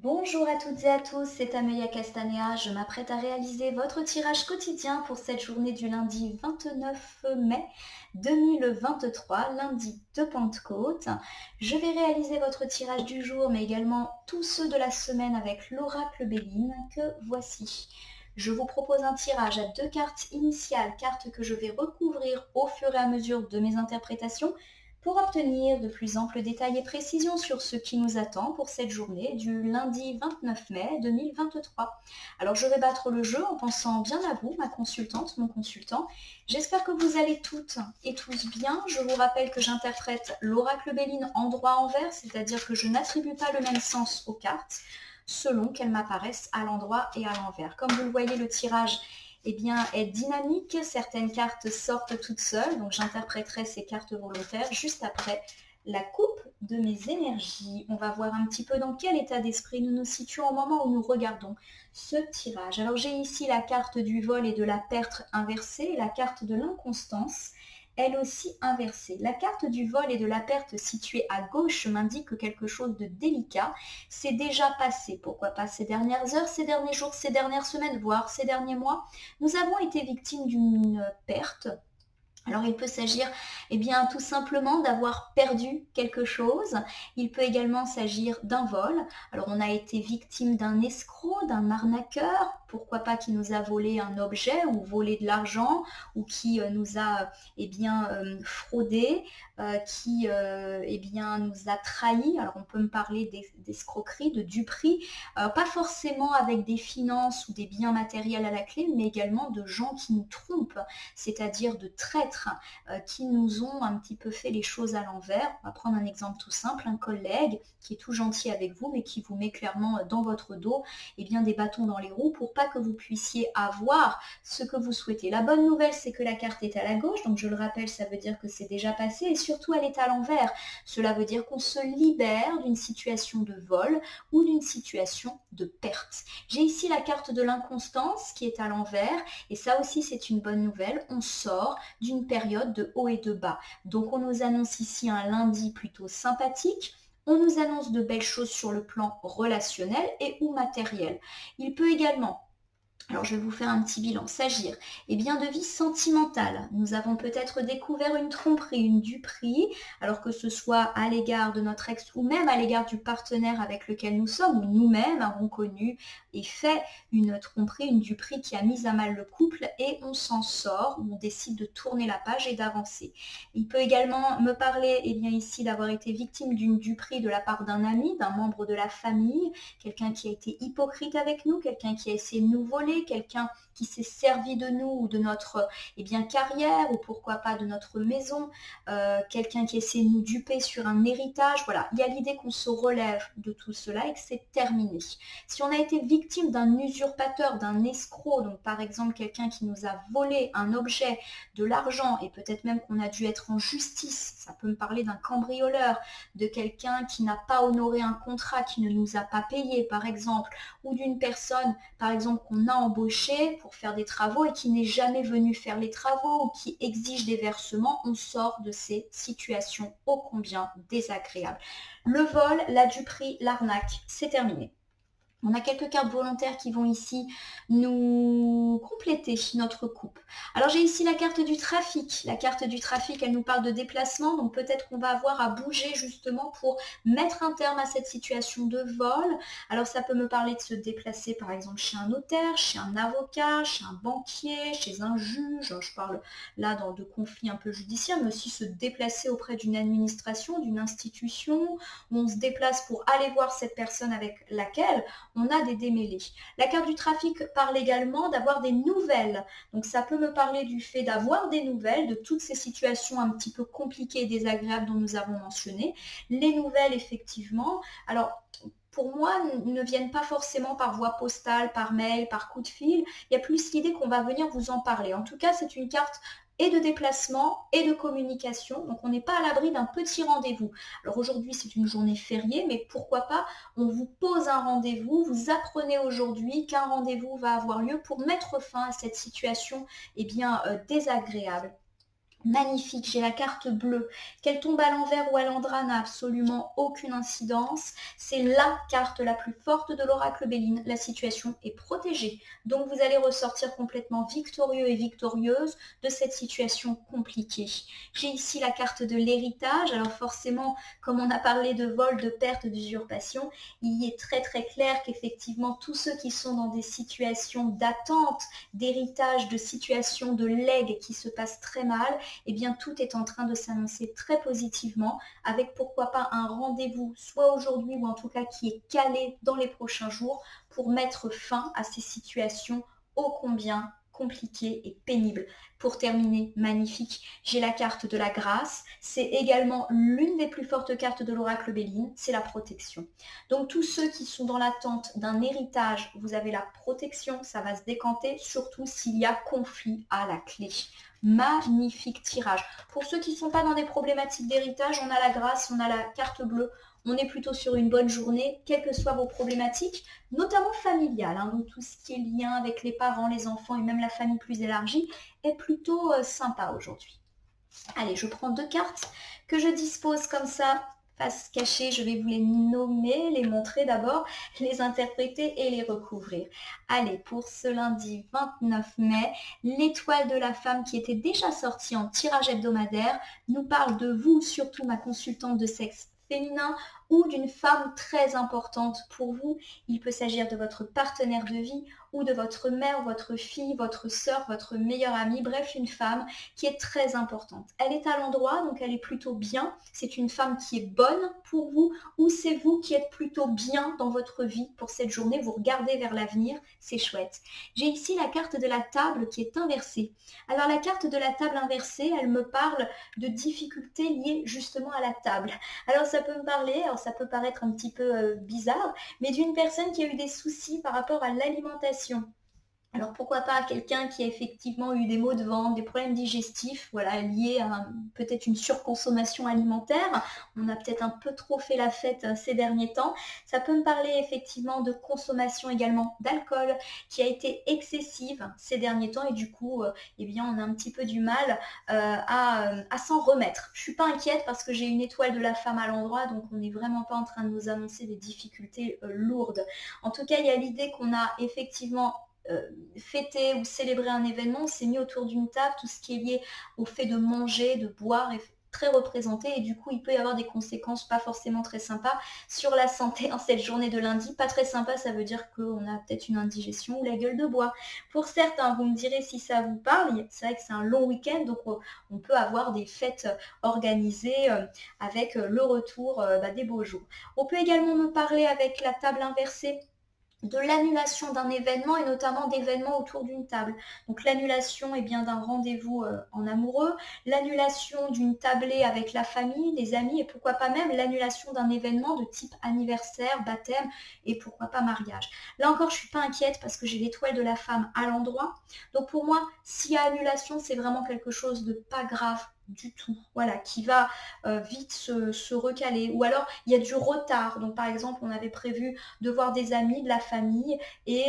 Bonjour à toutes et à tous, c'est Amelia Castanea. Je m'apprête à réaliser votre tirage quotidien pour cette journée du lundi 29 mai 2023, lundi de Pentecôte. Je vais réaliser votre tirage du jour, mais également tous ceux de la semaine avec l'oracle Béline que voici. Je vous propose un tirage à deux cartes initiales, cartes que je vais recouvrir au fur et à mesure de mes interprétations, pour obtenir de plus amples détails et précisions sur ce qui nous attend pour cette journée du lundi 29 mai 2023. Alors je vais battre le jeu en pensant bien à vous, ma consultante, mon consultant. J'espère que vous allez toutes et tous bien. Je vous rappelle que j'interprète l'oracle Béline en droit-envers, c'est-à-dire que je n'attribue pas le même sens aux cartes selon qu'elles m'apparaissent à l'endroit et à l'envers. Comme vous le voyez, le tirage est dynamique. Certaines cartes sortent toutes seules, donc j'interpréterai ces cartes volontaires juste après la coupe de mes énergies. On va voir un petit peu dans quel état d'esprit nous nous situons au moment où nous regardons ce tirage. Alors j'ai ici la carte du vol et de la perte inversée, la carte de l'inconstance, elle aussi inversée. La carte du vol et de la perte située à gauche m'indique que quelque chose de délicat s'est déjà passé. Pourquoi pas ces dernières heures, ces derniers jours, ces dernières semaines, voire ces derniers mois. Nous avons été victimes d'une perte. Alors il peut s'agir tout simplement d'avoir perdu quelque chose. Il peut également s'agir d'un vol. Alors on a été victime d'un escroc, d'un arnaqueur, pourquoi pas qui nous a volé un objet ou volé de l'argent ou qui nous a fraudé, qui nous a trahi. Alors on peut me parler d'escroquerie, de duperie, pas forcément avec des finances ou des biens matériels à la clé, mais également de gens qui nous trompent, c'est-à-dire de traîtres qui nous ont un petit peu fait les choses à l'envers. On va prendre un exemple tout simple, un collègue qui est tout gentil avec vous, mais qui vous met clairement dans votre dos des bâtons dans les roues pour pas que vous puissiez avoir ce que vous souhaitez. La bonne nouvelle, c'est que la carte est à la gauche, donc je le rappelle, ça veut dire que c'est déjà passé, et surtout elle est à l'envers. Cela veut dire qu'on se libère d'une situation de vol ou d'une situation de perte. J'ai ici la carte de l'inconstance qui est à l'envers, et ça aussi c'est une bonne nouvelle. On sort d'une période de haut et de bas. Donc on nous annonce ici un lundi plutôt sympathique. On nous annonce de belles choses sur le plan relationnel et ou matériel. Il peut également, alors je vais vous faire un petit bilan, s'agir de vie sentimentale. Nous avons peut-être découvert une tromperie, une duperie, alors que ce soit à l'égard de notre ex ou même à l'égard du partenaire avec lequel nous sommes, ou nous-mêmes avons connu et fait une tromperie, une duperie qui a mis à mal le couple, et on s'en sort, ou on décide de tourner la page et d'avancer. Il peut également me parler ici d'avoir été victime d'une duperie de la part d'un ami, d'un membre de la famille, quelqu'un qui a été hypocrite avec nous, quelqu'un qui a essayé de nous voler, quelqu'un qui s'est servi de nous ou de notre carrière, ou pourquoi pas de notre maison, quelqu'un qui essaie de nous duper sur un héritage. Voilà, il y a l'idée qu'on se relève de tout cela et que c'est terminé. Si on a été victime d'un usurpateur, d'un escroc, donc par exemple quelqu'un qui nous a volé un objet, de l'argent, et peut-être même qu'on a dû être en justice, ça peut me parler d'un cambrioleur, de quelqu'un qui n'a pas honoré un contrat, qui ne nous a pas payé par exemple, ou d'une personne par exemple qu'on a embauchée pour faire des travaux et qui n'est jamais venu faire les travaux ou qui exige des versements, on sort de ces situations ô combien désagréables. Le vol, la duperie, l'arnaque, c'est terminé. On a quelques cartes volontaires qui vont ici nous compléter notre coupe. Alors j'ai ici la carte du trafic. La carte du trafic, elle nous parle de déplacement, donc peut-être qu'on va avoir à bouger justement pour mettre un terme à cette situation de vol. Alors ça peut me parler de se déplacer par exemple chez un notaire, chez un avocat, chez un banquier, chez un juge. Je parle là de conflits un peu judiciaires, mais aussi se déplacer auprès d'une administration, d'une institution, où on se déplace pour aller voir cette personne avec laquelle on a des démêlés. La carte du trafic parle également d'avoir des nouvelles. Donc ça peut me parler du fait d'avoir des nouvelles de toutes ces situations un petit peu compliquées et désagréables dont nous avons mentionné. Les nouvelles, effectivement. Alors, pour moi, ne viennent pas forcément par voie postale, par mail, par coup de fil. Il y a plus l'idée qu'on va venir vous en parler. En tout cas, c'est une carte et de déplacement et de communication. Donc on n'est pas à l'abri d'un petit rendez-vous. Alors aujourd'hui, c'est une journée fériée, mais pourquoi pas, on vous pose un rendez-vous, vous apprenez aujourd'hui qu'un rendez-vous va avoir lieu pour mettre fin à cette situation désagréable. Magnifique, j'ai la carte bleue. Qu'elle tombe à l'envers ou à l'endroit n'a absolument aucune incidence. C'est la carte la plus forte de l'oracle Béline. La situation est protégée. Donc vous allez ressortir complètement victorieux et victorieuse de cette situation compliquée. J'ai ici la carte de l'héritage. Alors forcément, comme on a parlé de vol, de perte, d'usurpation, il y est très très clair qu'effectivement tous ceux qui sont dans des situations d'attente, d'héritage, de situations de legs qui se passent très mal, eh bien tout est en train de s'annoncer très positivement avec pourquoi pas un rendez-vous soit aujourd'hui ou en tout cas qui est calé dans les prochains jours pour mettre fin à ces situations ô combien compliquées et pénibles. Pour terminer, magnifique, j'ai la carte de la grâce. C'est également l'une des plus fortes cartes de l'oracle Béline, c'est la protection. Donc tous ceux qui sont dans l'attente d'un héritage, vous avez la protection, ça va se décanter, surtout s'il y a conflit à la clé. Magnifique tirage. Pour ceux qui ne sont pas dans des problématiques d'héritage, on a la grâce, on a la carte bleue. On est plutôt sur une bonne journée, quelles que soient vos problématiques, notamment familiales. Donc tout ce qui est lien avec les parents, les enfants et même la famille plus élargie est plutôt sympa aujourd'hui. Allez, je prends 2 cartes que je dispose comme ça, face cachée. Je vais vous les nommer, les montrer d'abord, les interpréter et les recouvrir. Allez, pour ce lundi 29 mai, l'étoile de la femme qui était déjà sortie en tirage hebdomadaire nous parle de vous, surtout ma consultante de sexe féminin ou d'une femme très importante pour vous. Il peut s'agir de votre partenaire de vie ou de votre mère, votre fille, votre sœur, votre meilleure amie, bref, une femme qui est très importante. Elle est à l'endroit, donc elle est plutôt bien. C'est une femme qui est bonne pour vous ou c'est vous qui êtes plutôt bien dans votre vie pour cette journée. Vous regardez vers l'avenir, c'est chouette. J'ai ici la carte de la table qui est inversée. Alors la carte de la table inversée, elle me parle de difficultés liées justement à la table. Alors ça peut me parler, alors ça peut paraître un petit peu bizarre, mais d'une personne qui a eu des soucis par rapport à l'alimentation. Alors pourquoi pas quelqu'un qui a effectivement eu des maux de ventre, des problèmes digestifs, voilà, liés à peut-être une surconsommation alimentaire. On a peut-être un peu trop fait la fête ces derniers temps. Ça peut me parler effectivement de consommation également d'alcool qui a été excessive ces derniers temps et du coup, eh bien, on a un petit peu du mal à s'en remettre. Je ne suis pas inquiète parce que j'ai une étoile de la femme à l'endroit, donc on n'est vraiment pas en train de nous annoncer des difficultés lourdes. En tout cas, il y a l'idée qu'on a effectivement fêter ou célébrer un événement, on s'est mis autour d'une table, tout ce qui est lié au fait de manger, de boire est très représenté et du coup il peut y avoir des conséquences pas forcément très sympas sur la santé en cette journée de lundi. Pas très sympa, ça veut dire qu'on a peut-être une indigestion ou la gueule de bois. Pour certains, vous me direz si ça vous parle, c'est vrai que c'est un long week-end donc on peut avoir des fêtes organisées avec le retour des beaux jours. On peut également me parler avec la table inversée de l'annulation d'un événement et notamment d'événements autour d'une table. Donc l'annulation est bien d'un rendez-vous en amoureux, l'annulation d'une tablée avec la famille, les amis et pourquoi pas même l'annulation d'un événement de type anniversaire, baptême et pourquoi pas mariage. Là encore, je ne suis pas inquiète parce que j'ai l'étoile de la femme à l'endroit. Donc pour moi, s'il y a annulation, c'est vraiment quelque chose de pas grave du tout, voilà, qui va vite se recaler. Ou alors, il y a du retard. Donc, par exemple, on avait prévu de voir des amis, de la famille, et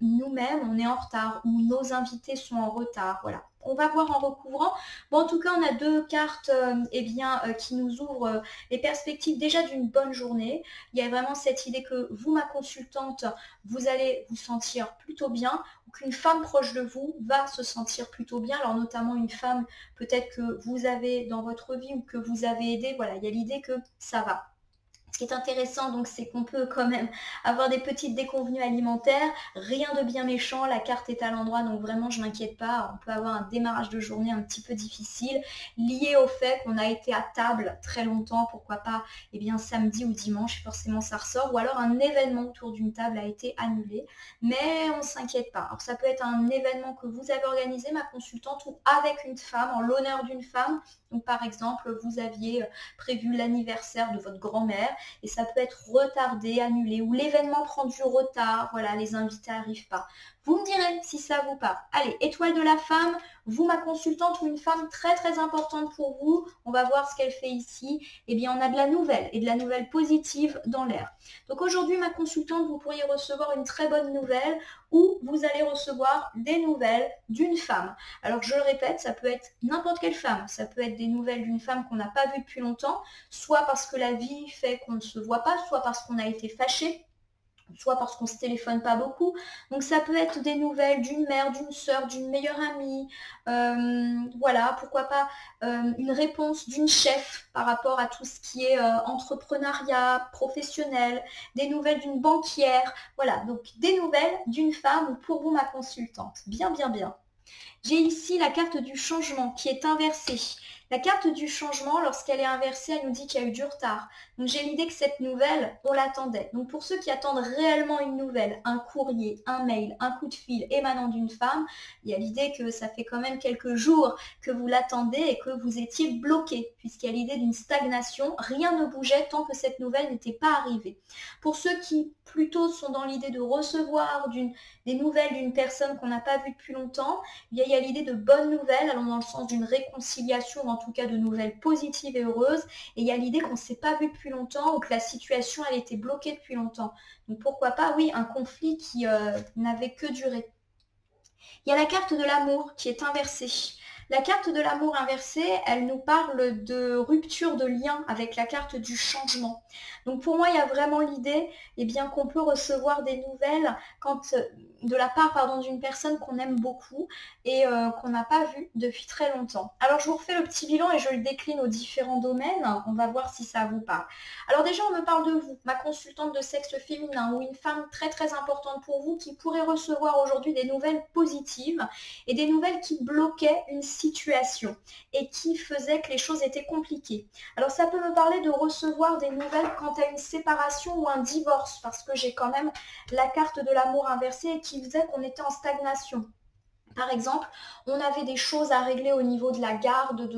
nous-mêmes, on est en retard, ou nos invités sont en retard, voilà. On va voir en recouvrant. Bon, en tout cas, on a 2 cartes qui nous ouvrent les perspectives déjà d'une bonne journée. Il y a vraiment cette idée que vous, ma consultante, vous allez vous sentir plutôt bien, ou qu'une femme proche de vous va se sentir plutôt bien. Alors, notamment une femme peut-être que vous avez dans votre vie ou que vous avez aidé. Voilà, il y a l'idée que ça va. Ce qui est intéressant, donc, c'est qu'on peut quand même avoir des petites déconvenues alimentaires, rien de bien méchant, la carte est à l'endroit, donc vraiment, je ne m'inquiète pas. On peut avoir un démarrage de journée un petit peu difficile, lié au fait qu'on a été à table très longtemps, pourquoi pas, eh bien, samedi ou dimanche, forcément ça ressort, ou alors un événement autour d'une table a été annulé, mais on ne s'inquiète pas. Alors, ça peut être un événement que vous avez organisé, ma consultante, ou avec une femme, en l'honneur d'une femme, Donc par exemple, vous aviez prévu l'anniversaire de votre grand-mère et ça peut être retardé, annulé, ou l'événement prend du retard, voilà, les invités n'arrivent pas. Vous me direz si ça vous parle. Allez, étoile de la femme, vous, ma consultante, ou une femme très très importante pour vous, on va voir ce qu'elle fait ici. Eh bien, on a de la nouvelle et de la nouvelle positive dans l'air. Donc aujourd'hui, ma consultante, vous pourriez recevoir une très bonne nouvelle ou vous allez recevoir des nouvelles d'une femme. Alors je le répète, ça peut être n'importe quelle femme, ça peut être des nouvelles d'une femme qu'on n'a pas vue depuis longtemps, soit parce que la vie fait qu'on ne se voit pas, soit parce qu'on a été fâché, soit parce qu'on ne se téléphone pas beaucoup. Donc ça peut être des nouvelles d'une mère, d'une sœur, d'une meilleure amie, voilà, pourquoi pas une réponse d'une chef par rapport à tout ce qui est entrepreneuriat, professionnel, des nouvelles d'une banquière, voilà, donc des nouvelles d'une femme ou pour vous ma consultante. Bien, bien, bien. J'ai ici la carte du changement qui est inversée. La carte du changement, lorsqu'elle est inversée, elle nous dit qu'il y a eu du retard. Donc j'ai l'idée que cette nouvelle, on l'attendait. Donc pour ceux qui attendent réellement une nouvelle, un courrier, un mail, un coup de fil émanant d'une femme, il y a l'idée que ça fait quand même quelques jours que vous l'attendez et que vous étiez bloqué, puisqu'il y a l'idée d'une stagnation. Rien ne bougeait tant que cette nouvelle n'était pas arrivée. Pour ceux qui plutôt sont dans l'idée de recevoir des nouvelles d'une personne qu'on n'a pas vue depuis longtemps, il y a l'idée de bonnes nouvelles, allant dans le sens d'une réconciliation, ou en tout cas de nouvelles positives et heureuses. Et il y a l'idée qu'on ne s'est pas vu depuis longtemps ou que la situation elle était bloquée depuis longtemps. Donc pourquoi pas, oui, un conflit qui n'avait que duré. Il y a la carte de l'amour qui est inversée. La carte de l'amour inversée, elle nous parle de rupture de lien avec la carte du changement. Donc pour moi, il y a vraiment l'idée qu'on peut recevoir des nouvelles de la part d'une personne qu'on aime beaucoup et qu'on n'a pas vue depuis très longtemps. Alors je vous refais le petit bilan et je le décline aux différents domaines. On va voir si ça vous parle. Alors déjà, on me parle de vous, ma consultante de sexe féminin ou une femme très très importante pour vous qui pourrait recevoir aujourd'hui des nouvelles positives et des nouvelles qui bloquaient une situation et qui faisaient que les choses étaient compliquées. Alors ça peut me parler de recevoir des nouvelles quant à une séparation ou un divorce, parce que j'ai quand même la carte de l'amour inversée qui faisait qu'on était en stagnation. Par exemple, on avait des choses à régler au niveau de la garde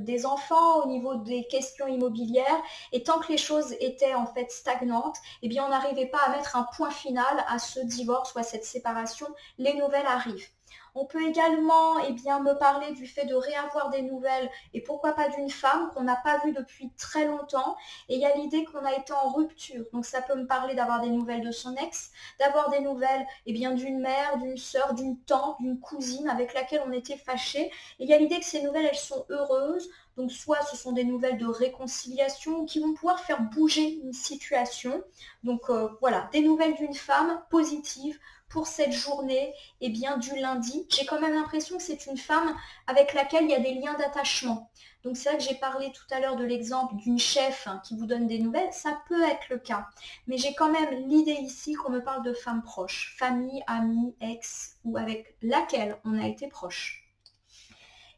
des enfants, au niveau des questions immobilières, et tant que les choses étaient en fait stagnantes, on n'arrivait pas à mettre un point final à ce divorce ou à cette séparation. Les nouvelles arrivent. On peut également me parler du fait de réavoir des nouvelles et pourquoi pas d'une femme qu'on n'a pas vue depuis très longtemps. Et il y a l'idée qu'on a été en rupture. Donc ça peut me parler d'avoir des nouvelles de son ex, d'avoir des nouvelles d'une mère, d'une sœur, d'une tante, d'une cousine avec laquelle on était fâché. Et il y a l'idée que ces nouvelles, elles sont heureuses. Donc soit ce sont des nouvelles de réconciliation qui vont pouvoir faire bouger une situation. Donc voilà, des nouvelles d'une femme positive pour cette journée du lundi. J'ai quand même l'impression que c'est une femme avec laquelle il y a des liens d'attachement. Donc c'est vrai que j'ai parlé tout à l'heure de l'exemple d'une chef qui vous donne des nouvelles, ça peut être le cas. Mais j'ai quand même l'idée ici qu'on me parle de femmes proches, famille, amis, ex ou avec laquelle on a été proche.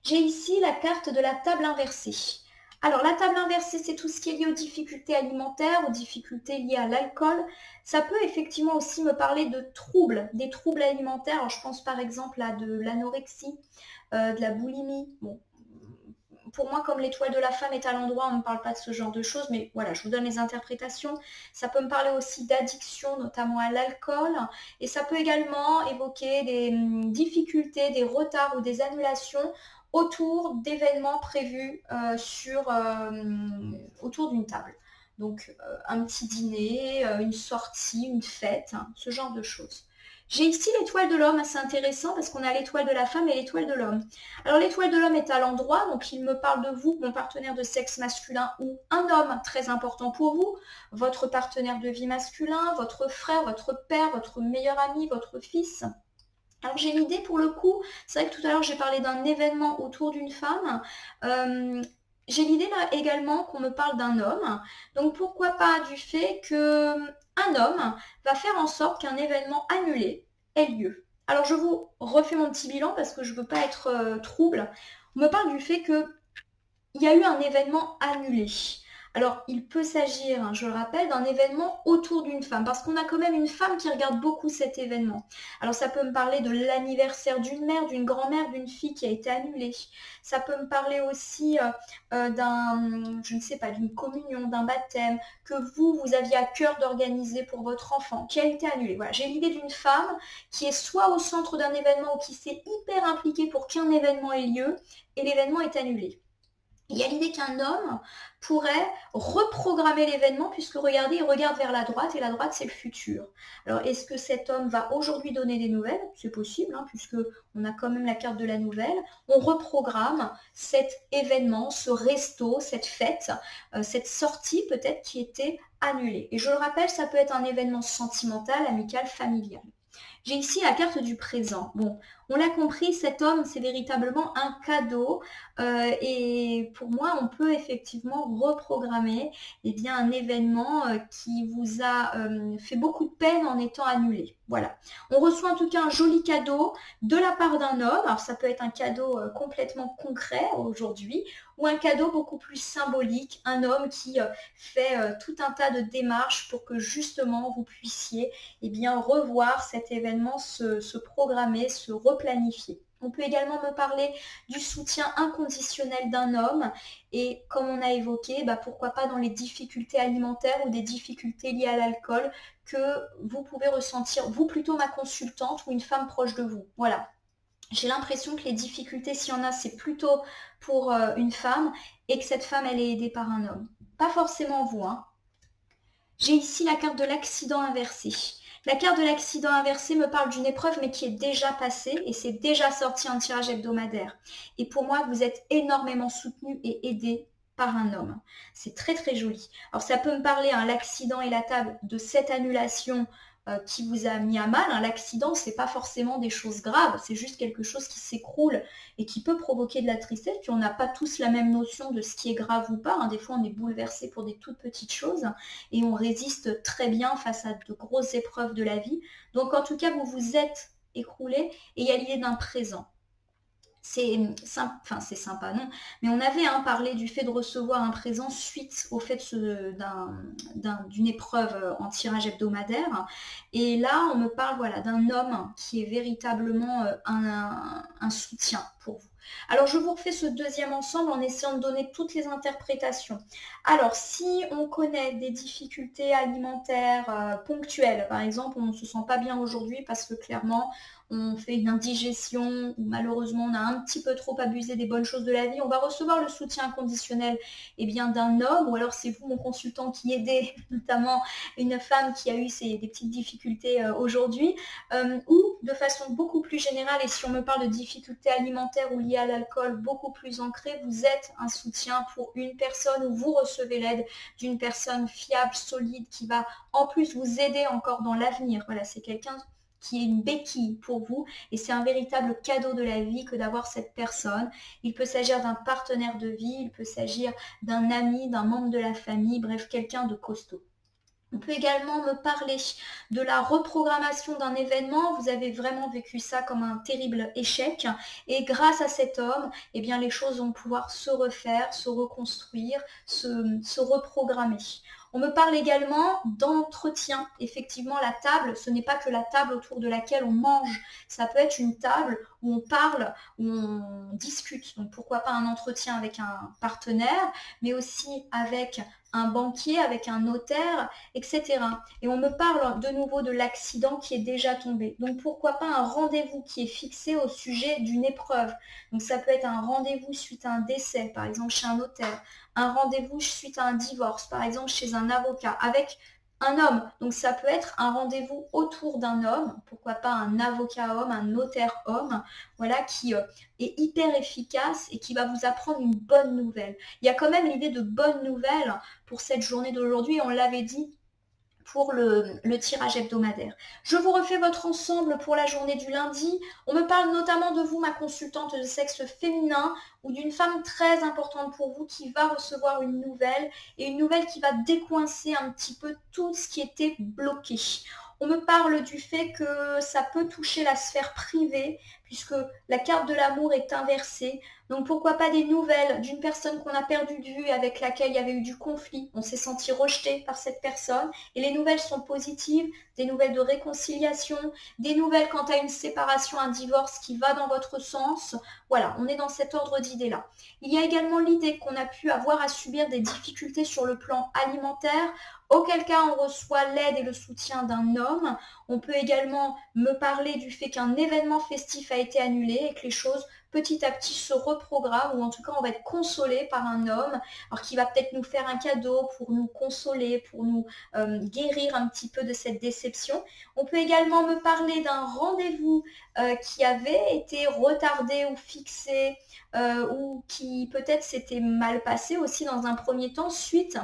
J'ai ici la carte de la table inversée. Alors la table inversée, c'est tout ce qui est lié aux difficultés alimentaires, aux difficultés liées à l'alcool. Ça peut effectivement aussi me parler de troubles, des troubles alimentaires. Alors, je pense par exemple à de l'anorexie, de la boulimie. Bon, pour moi, comme l'étoile de la femme est à l'endroit, on ne me parle pas de ce genre de choses, mais voilà, je vous donne les interprétations. Ça peut me parler aussi d'addiction, notamment à l'alcool, et ça peut également évoquer des difficultés, des retards ou des annulations autour d'événements prévus autour d'une table. Donc un petit dîner, une sortie, une fête, hein, ce genre de choses. J'ai ici l'étoile de l'homme, assez intéressant parce qu'on a l'étoile de la femme et l'étoile de l'homme. Alors l'étoile de l'homme est à l'endroit, donc il me parle de vous, mon partenaire de sexe masculin ou un homme très important pour vous, votre partenaire de vie masculin, votre frère, votre père, votre meilleur ami, votre fils. Alors j'ai l'idée pour le coup, c'est vrai que tout à l'heure j'ai parlé d'un événement autour d'une femme. J'ai l'idée là également qu'on me parle d'un homme. Donc pourquoi pas du fait qu'un homme va faire en sorte qu'un événement annulé ait lieu. Alors je vous refais mon petit bilan parce que je ne veux pas être trouble. On me parle du fait qu'il y a eu un événement annulé. Alors, il peut s'agir, hein, je le rappelle, d'un événement autour d'une femme, parce qu'on a quand même une femme qui regarde beaucoup cet événement. Alors, ça peut me parler de l'anniversaire d'une mère, d'une grand-mère, d'une fille qui a été annulée. Ça peut me parler aussi je ne sais pas, d'une communion, d'un baptême, que vous aviez à cœur d'organiser pour votre enfant, qui a été annulé. Voilà, j'ai l'idée d'une femme qui est soit au centre d'un événement ou qui s'est hyper impliquée pour qu'un événement ait lieu, et l'événement est annulé. Il y a l'idée qu'un homme pourrait reprogrammer l'événement, puisque regardez, il regarde vers la droite, et la droite, c'est le futur. Alors, est-ce que cet homme va aujourd'hui donner des nouvelles? C'est possible, hein, puisque on a quand même la carte de la nouvelle. On reprogramme cet événement, ce resto, cette fête, cette sortie peut-être qui était annulée. Et je le rappelle, ça peut être un événement sentimental, amical, familial. J'ai ici la carte du présent. Bon, on l'a compris, cet homme, c'est véritablement un cadeau. Et pour moi, on peut effectivement reprogrammer bien, un événement qui vous a fait beaucoup de peine en étant annulé. Voilà. On reçoit en tout cas un joli cadeau de la part d'un homme. Alors ça peut être un cadeau complètement concret aujourd'hui ou un cadeau beaucoup plus symbolique. Un homme qui fait tout un tas de démarches pour que justement vous puissiez bien, revoir cet événement se programmer, se replanifier. On peut également me parler du soutien inconditionnel d'un homme et comme on a évoqué, pourquoi pas dans les difficultés alimentaires ou des difficultés liées à l'alcool que vous pouvez ressentir, vous plutôt ma consultante ou une femme proche de vous. Voilà. J'ai l'impression que les difficultés, s'il y en a, c'est plutôt pour une femme et que cette femme, elle est aidée par un homme. Pas forcément vous, hein. J'ai ici la carte de l'accident inversé. La carte de l'accident inversé me parle d'une épreuve mais qui est déjà passée et c'est déjà sorti en tirage hebdomadaire. Et pour moi, vous êtes énormément soutenu et aidé par un homme. C'est très très joli. Alors ça peut me parler, hein, l'accident et la table, de cette annulation qui vous a mis à mal. Hein. L'accident, c'est pas forcément des choses graves, c'est juste quelque chose qui s'écroule et qui peut provoquer de la tristesse. Puis on n'a pas tous la même notion de ce qui est grave ou pas. Hein. Des fois, on est bouleversé pour des toutes petites choses et on résiste très bien face à de grosses épreuves de la vie. Donc en tout cas, vous vous êtes écroulé et il y a l'idée d'un présent. C'est sympa, non, mais on avait parlé du fait de recevoir un présent suite au fait d'une épreuve en tirage hebdomadaire. Et là, on me parle voilà, d'un homme qui est véritablement un soutien pour vous. Alors, je vous refais ce deuxième ensemble en essayant de donner toutes les interprétations. Alors, si on connaît des difficultés alimentaires ponctuelles, par exemple, on ne se sent pas bien aujourd'hui parce que clairement, on fait une indigestion, ou malheureusement on a un petit peu trop abusé des bonnes choses de la vie, on va recevoir le soutien inconditionnel d'un homme, ou alors c'est vous mon consultant qui aidez notamment une femme qui a eu des petites difficultés aujourd'hui, ou de façon beaucoup plus générale, et si on me parle de difficultés alimentaires ou liées à l'alcool beaucoup plus ancrées, vous êtes un soutien pour une personne ou vous recevez l'aide d'une personne fiable, solide, qui va en plus vous aider encore dans l'avenir. Voilà, c'est quelqu'un qui est une béquille pour vous et c'est un véritable cadeau de la vie que d'avoir cette personne. Il peut s'agir d'un partenaire de vie, il peut s'agir d'un ami, d'un membre de la famille, bref, quelqu'un de costaud. On peut également me parler de la reprogrammation d'un événement. Vous avez vraiment vécu ça comme un terrible échec. Et grâce à cet homme, les choses vont pouvoir se refaire, se reconstruire, se reprogrammer. On me parle également d'entretien. Effectivement, la table, ce n'est pas que la table autour de laquelle on mange. Ça peut être une table où on parle, où on discute. Donc pourquoi pas un entretien avec un partenaire, mais aussi avec un banquier, avec un notaire, etc. Et on me parle de nouveau de l'accident qui est déjà tombé. Donc pourquoi pas un rendez-vous qui est fixé au sujet d'une épreuve. Donc ça peut être un rendez-vous suite à un décès, par exemple chez un notaire, un rendez-vous suite à un divorce, par exemple chez un avocat, avec un homme. Donc ça peut être un rendez-vous autour d'un homme, pourquoi pas un avocat homme, un notaire homme, voilà, qui est hyper efficace et qui va vous apprendre une bonne nouvelle. Il y a quand même l'idée de bonne nouvelle pour cette journée d'aujourd'hui, on l'avait dit pour le tirage hebdomadaire. Je vous refais votre ensemble pour la journée du lundi. On me parle notamment de vous, ma consultante de sexe féminin, ou d'une femme très importante pour vous qui va recevoir une nouvelle, et une nouvelle qui va décoincer un petit peu tout ce qui était bloqué. On me parle du fait que ça peut toucher la sphère privée, puisque la carte de l'amour est inversée. Donc pourquoi pas des nouvelles d'une personne qu'on a perdu de vue, avec laquelle il y avait eu du conflit. On s'est senti rejeté par cette personne. Et les nouvelles sont positives, des nouvelles de réconciliation, des nouvelles quant à une séparation, un divorce qui va dans votre sens. Voilà, on est dans cet ordre d'idées-là. Il y a également l'idée qu'on a pu avoir à subir des difficultés sur le plan alimentaire, auquel cas on reçoit l'aide et le soutien d'un homme. On peut également me parler du fait qu'un événement festif a été annulé et que les choses petit à petit se reprogramment, ou en tout cas on va être consolé par un homme, alors qui va peut-être nous faire un cadeau pour nous consoler, pour nous guérir un petit peu de cette déception. On peut également me parler d'un rendez-vous qui avait été retardé ou fixé, ou qui peut-être s'était mal passé aussi dans un premier temps suite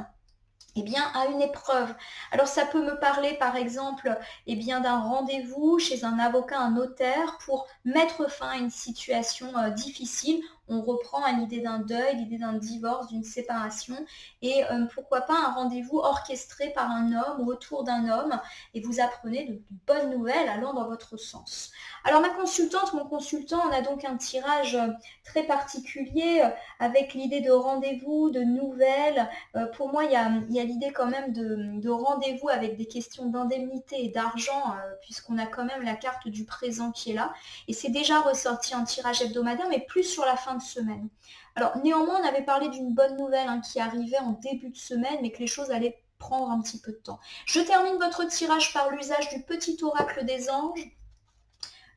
à une épreuve. Alors ça peut me parler par exemple d'un rendez-vous chez un avocat, un notaire, pour mettre fin à une situation difficile. On reprend à l'idée d'un deuil, l'idée d'un divorce, d'une séparation, et pourquoi pas un rendez-vous orchestré par un homme ou autour d'un homme, et vous apprenez de bonnes nouvelles allant dans votre sens. Alors ma consultante, mon consultant, on a donc un tirage très particulier avec l'idée de rendez-vous, de nouvelles. Pour moi, il y a l'idée quand même de rendez-vous avec des questions d'indemnité et d'argent, puisqu'on a quand même la carte du présent qui est là. Et c'est déjà ressorti en tirage hebdomadaire, mais plus sur la fin de semaine. Alors néanmoins, on avait parlé d'une bonne nouvelle qui arrivait en début de semaine, mais que les choses allaient prendre un petit peu de temps. Je termine votre tirage par l'usage du petit oracle des anges.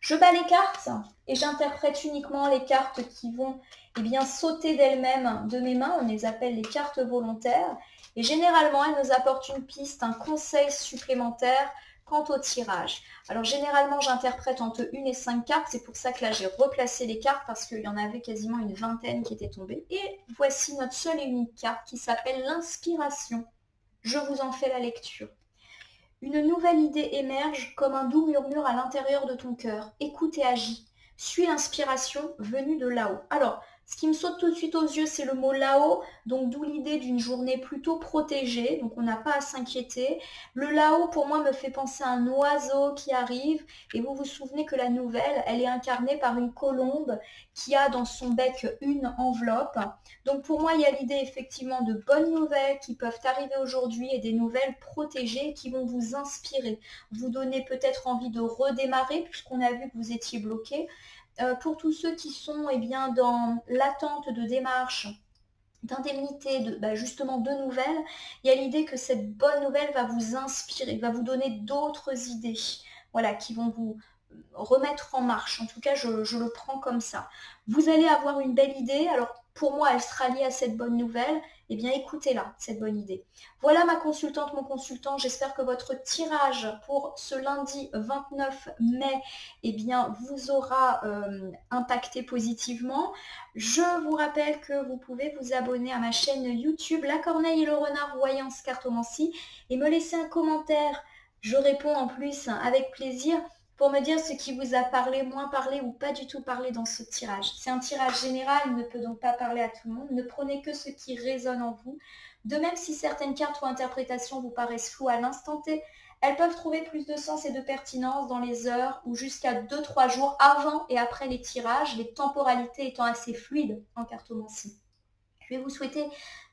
Je bats les cartes et j'interprète uniquement les cartes qui vont sauter d'elles-mêmes de mes mains. On les appelle les cartes volontaires. Et généralement, elles nous apportent une piste, un conseil supplémentaire quant au tirage. Alors généralement, j'interprète entre 1 et 5 cartes. C'est pour ça que là, j'ai replacé les cartes, parce qu'il y en avait quasiment une vingtaine qui étaient tombées. Et voici notre seule et unique carte qui s'appelle l'inspiration. Je vous en fais la lecture. Une nouvelle idée émerge comme un doux murmure à l'intérieur de ton cœur. Écoute et agis. Suis l'inspiration venue de là-haut. Alors, ce qui me saute tout de suite aux yeux, c'est le mot là-haut, donc d'où l'idée d'une journée plutôt protégée, donc on n'a pas à s'inquiéter. Le là-haut, pour moi, me fait penser à un oiseau qui arrive, et vous vous souvenez que la nouvelle, elle est incarnée par une colombe qui a dans son bec une enveloppe. Donc pour moi, il y a l'idée effectivement de bonnes nouvelles qui peuvent arriver aujourd'hui, et des nouvelles protégées qui vont vous inspirer, vous donner peut-être envie de redémarrer, puisqu'on a vu que vous étiez bloqué. Pour tous ceux qui sont dans l'attente de démarches, d'indemnité, justement de nouvelles, il y a l'idée que cette bonne nouvelle va vous inspirer, va vous donner d'autres idées, voilà, qui vont vous remettre en marche. En tout cas, je le prends comme ça. Vous allez avoir une belle idée. Alors pour moi, elle sera liée à cette bonne nouvelle. Eh bien, écoutez-la, cette bonne idée. Voilà ma consultante, mon consultant. J'espère que votre tirage pour ce lundi 29 mai vous aura impacté positivement. Je vous rappelle que vous pouvez vous abonner à ma chaîne YouTube La Corneille et le Renard Voyance Cartomancie et me laisser un commentaire. Je réponds en plus avec plaisir pour me dire ce qui vous a parlé, moins parlé ou pas du tout parlé dans ce tirage. C'est un tirage général, il ne peut donc pas parler à tout le monde. Ne prenez que ce qui résonne en vous. De même, si certaines cartes ou interprétations vous paraissent floues à l'instant T, elles peuvent trouver plus de sens et de pertinence dans les heures ou jusqu'à 2-3 jours avant et après les tirages, les temporalités étant assez fluides en cartomancie. Je vais vous souhaiter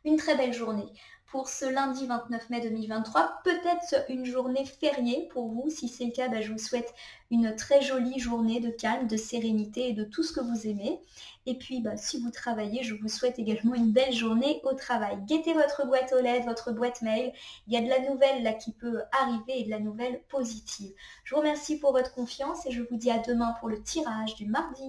une très belle journée. Pour ce lundi 29 mai 2023, peut-être une journée fériée pour vous. Si c'est le cas, je vous souhaite une très jolie journée de calme, de sérénité et de tout ce que vous aimez. Et puis, si vous travaillez, je vous souhaite également une belle journée au travail. Guettez votre boîte aux lettres, votre boîte mail. Il y a de la nouvelle là qui peut arriver et de la nouvelle positive. Je vous remercie pour votre confiance et je vous dis à demain pour le tirage du mardi.